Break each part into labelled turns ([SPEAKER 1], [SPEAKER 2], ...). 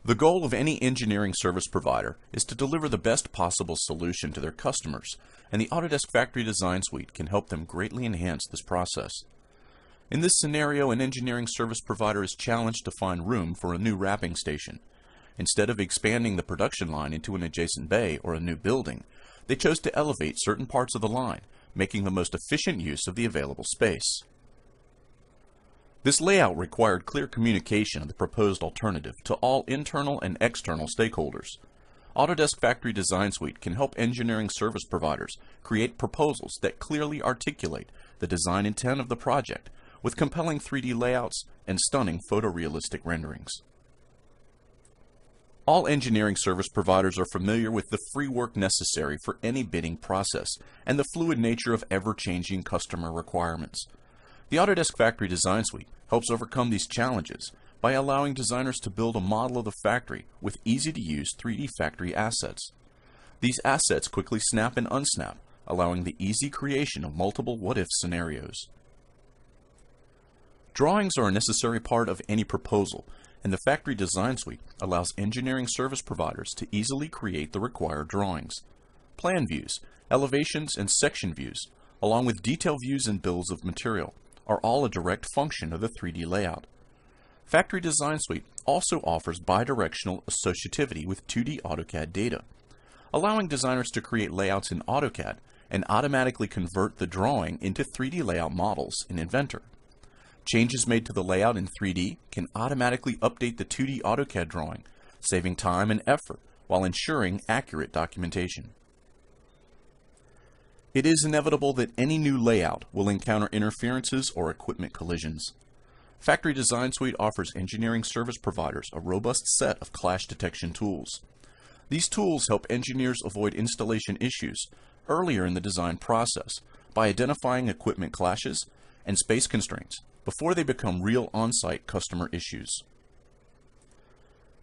[SPEAKER 1] The goal of any engineering service provider is to deliver the best possible solution to their customers, and the Autodesk Factory Design Suite can help them greatly enhance this process. In this scenario, an engineering service provider is challenged to find room for a new wrapping station. Instead of expanding the production line into an adjacent bay or a new building, they chose to elevate certain parts of the line, making the most efficient use of the available space. This layout required clear communication of the proposed alternative to all internal and external stakeholders. Autodesk Factory Design Suite can help engineering service providers create proposals that clearly articulate the design intent of the project with compelling 3D layouts and stunning photorealistic renderings. All engineering service providers are familiar with the free work necessary for any bidding process and the fluid nature of ever-changing customer requirements. The Autodesk Factory Design Suite helps overcome these challenges by allowing designers to build a model of the factory with easy-to-use 3D factory assets. These assets quickly snap and unsnap, allowing the easy creation of multiple what-if scenarios. Drawings are a necessary part of any proposal, and the Factory Design Suite allows engineering service providers to easily create the required drawings. Plan views, elevations, and section views, along with detail views and bills of material, are all a direct function of the 3D layout. Factory Design Suite also offers bidirectional associativity with 2D AutoCAD data, allowing designers to create layouts in AutoCAD and automatically convert the drawing into 3D layout models in Inventor. Changes made to the layout in 3D can automatically update the 2D AutoCAD drawing, saving time and effort while ensuring accurate documentation. It is inevitable that any new layout will encounter interferences or equipment collisions. Factory Design Suite offers engineering service providers a robust set of clash detection tools. These tools help engineers avoid installation issues earlier in the design process by identifying equipment clashes and space constraints before they become real on-site customer issues.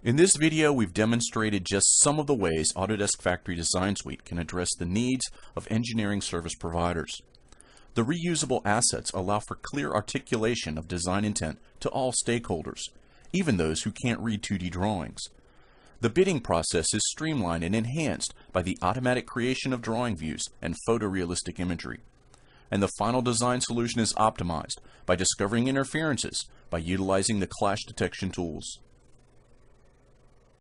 [SPEAKER 1] In this video, we've demonstrated just some of the ways Autodesk Factory Design Suite can address the needs of engineering service providers. The reusable assets allow for clear articulation of design intent to all stakeholders, even those who can't read 2D drawings. The bidding process is streamlined and enhanced by the automatic creation of drawing views and photorealistic imagery. And the final design solution is optimized by discovering interferences by utilizing the clash detection tools.